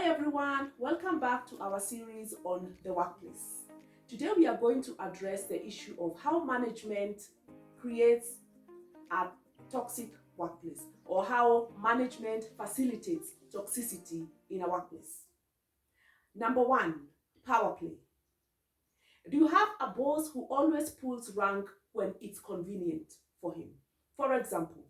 Hi everyone, welcome back to our series on the workplace. Today we are going to address the issue of how management creates a toxic workplace or how management facilitates toxicity in a workplace. Number one, power play. Do you have a boss who always pulls rank when it's convenient for him? For example,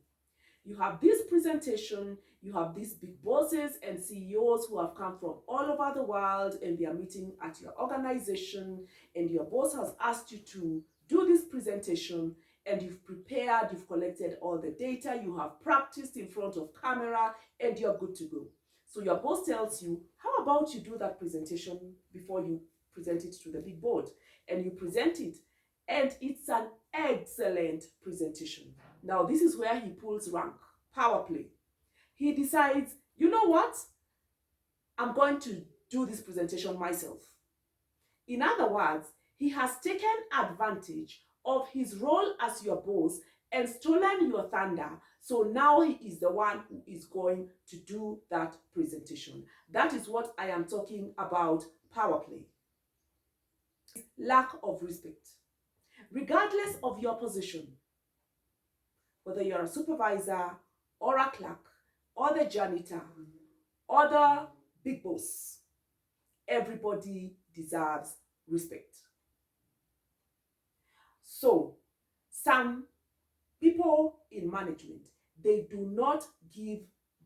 you have this presentation, you have these big bosses and CEOs who have come from all over the world and they are meeting at your organization, and your boss has asked you to do this presentation, and you've prepared, you've collected all the data, you have practiced in front of camera, and you're good to go. So your boss tells you, how about you do that presentation before you present it to the big board? And you present it, and it's an excellent presentation. Now, this is where he pulls rank, power play. He decides, you know what? I'm going to do this presentation myself. In other words, he has taken advantage of his role as your boss and stolen your thunder. So now he is the one who is going to do that presentation. That is what I am talking about, power play. Lack of respect. Regardless of your position, whether you're a supervisor or a clerk or the janitor or the big boss, everybody deserves respect. So some people in management, they do not give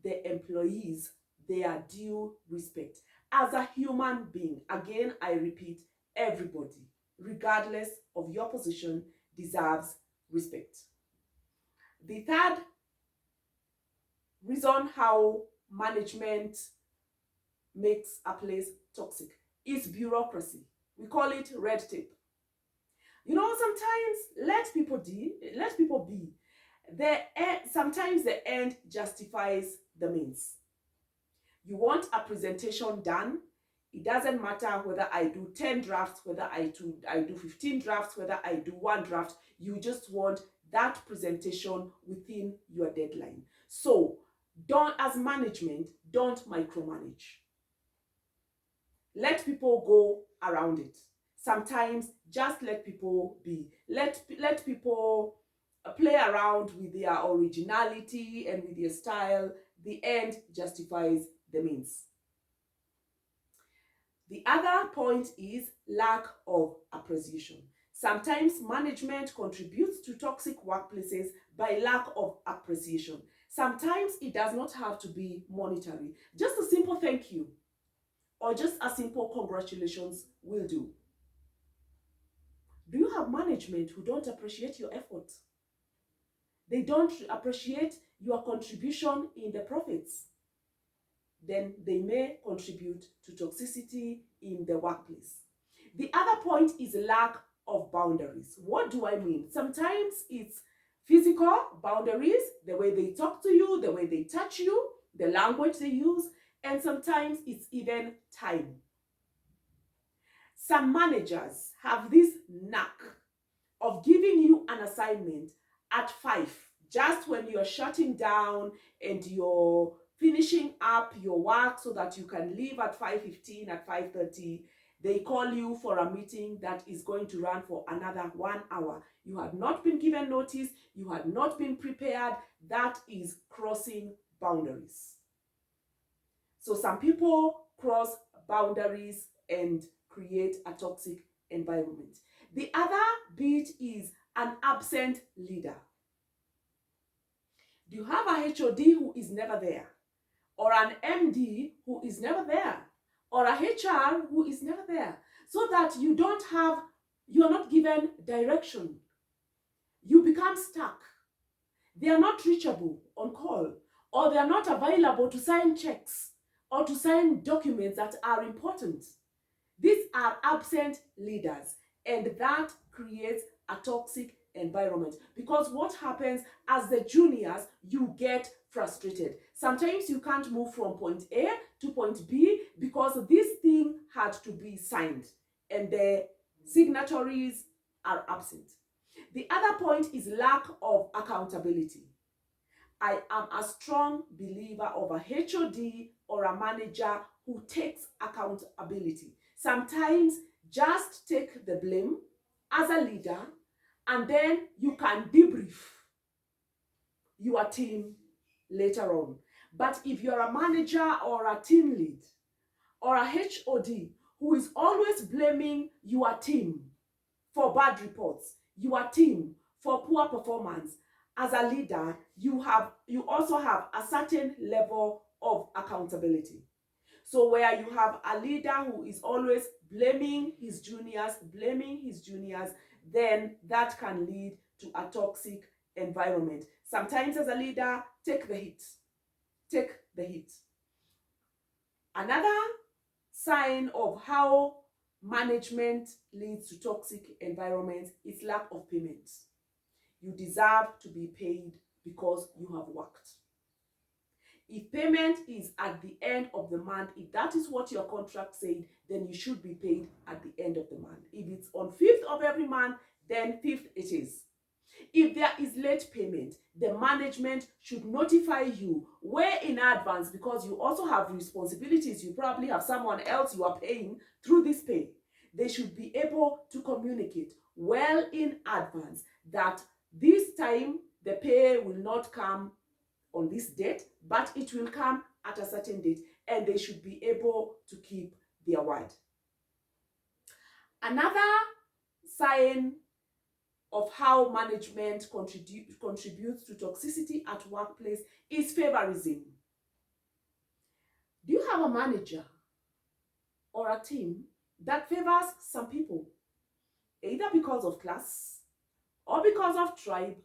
the employees their due respect. As a human being, again, I repeat, everybody, regardless of your position, deserves respect. The third reason how management makes a place toxic is bureaucracy. We call it red tape. You know, sometimes let people be. Sometimes the end justifies the means. You want a presentation done. It doesn't matter whether I do 10 drafts, whether I do 15 drafts, whether I do one draft. You just want that presentation within your deadline. So as management, don't micromanage. Let people go around it. Sometimes just let people be. Let people play around with their originality and with their style. The end justifies the means. The other point is lack of appreciation. Sometimes management contributes to toxic workplaces by lack of appreciation. Sometimes it does not have to be monetary. Just a simple thank you or just a simple congratulations will do. Do you have management who don't appreciate your effort? They don't appreciate your contribution in the profits. Then they may contribute to toxicity in the workplace. The other point is lack of boundaries. What do I mean? Sometimes it's physical boundaries, the way they talk to you, the way they touch you, the language they use, and sometimes it's even time. Some managers have this knack of giving you an assignment at 5, just when you're shutting down and you're finishing up your work so that you can leave at 5:15, at 5:30. They call you for a meeting that is going to run for another 1 hour. You had not been given notice, you had not been prepared. That is crossing boundaries. So some people cross boundaries and create a toxic environment. The other bit is an absent leader. Do you have a HOD who is never there? Or an MD who is never there? Or a HR who is never there? So that you are not given direction. You become stuck. They are not reachable on call, or they are not available to sign checks or to sign documents that are important. These are absent leaders, and that creates a toxic environment, because what happens as the juniors, you get frustrated. Sometimes you can't move from point A to point B because this thing had to be signed and the signatories are absent. The other point is lack of accountability. I am a strong believer of a HOD or a manager who takes accountability. Sometimes just take the blame as a leader, and then you can debrief your team later on. But if you're a manager or a team lead or a HOD who is always blaming your team for bad reports, your team for poor performance, as a leader, you also have a certain level of accountability. So where you have a leader who is always blaming his juniors, then that can lead to a toxic environment. Sometimes as a leader, take the hit. Take the hit. Another sign of how management leads to toxic environments is lack of payment. You deserve to be paid because you have worked. If payment is at the end of the month, if that is what your contract said, then you should be paid at the end of the month. If it's on 5th of every month, then 5th it is. If there is late payment, the management should notify you way in advance, because you also have responsibilities. You probably have someone else you are paying through this pay. They should be able to communicate well in advance that this time the pay will not come on this date, but it will come at a certain date, and they should be able to keep their word. Another sign of how management contributes to toxicity at workplace is favorism. Do you have a manager or a team that favors some people, either because of class, or because of tribe,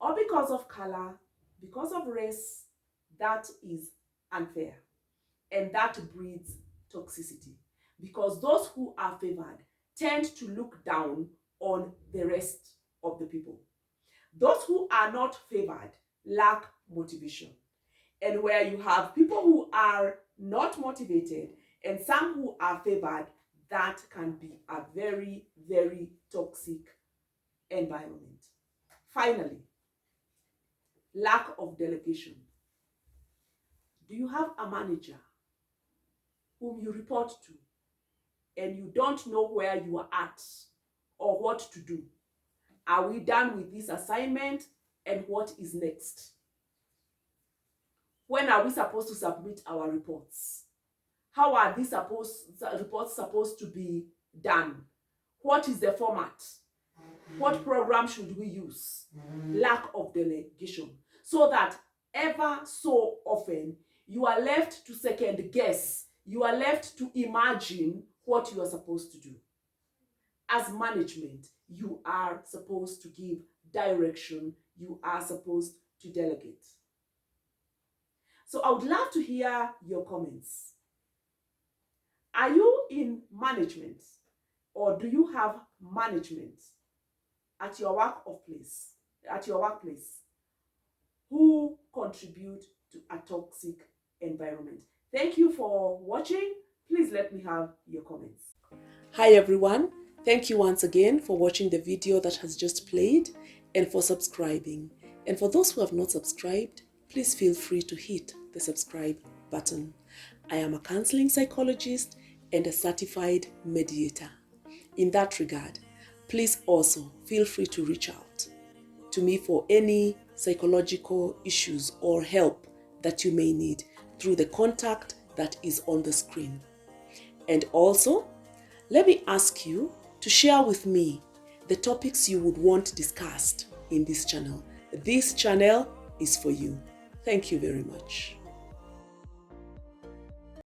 or because of color, because of race? That is unfair, and that breeds toxicity, because those who are favored tend to look down on the rest of the people. Those who are not favored lack motivation. And where you have people who are not motivated and some who are favored, that can be a very, very toxic environment. Finally, lack of delegation. Do you have a manager whom you report to and you don't know where you are at or what to do? Are we done with this assignment, and what is next? When are we supposed to submit our reports? How are these reports supposed to be done? What is the format? What program should we use? Lack of delegation. So that ever so often you are left to second guess. You are left to imagine what you are supposed to do. As management, you are supposed to give direction. You are supposed to delegate. So I would love to hear your comments. Are you in management, or do you have management at your workplace who contribute to a toxic environment? Thank you for watching. Please let me have your comments. Hi everyone. Thank you once again for watching the video that has just played and for subscribing. And for those who have not subscribed, please feel free to hit the subscribe button. I am a counseling psychologist and a certified mediator. In that regard, please also feel free to reach out to me for any psychological issues or help that you may need through the contact that is on the screen. And also, let me ask you to share with me the topics you would want discussed in this channel. This channel is for you. Thank you very much.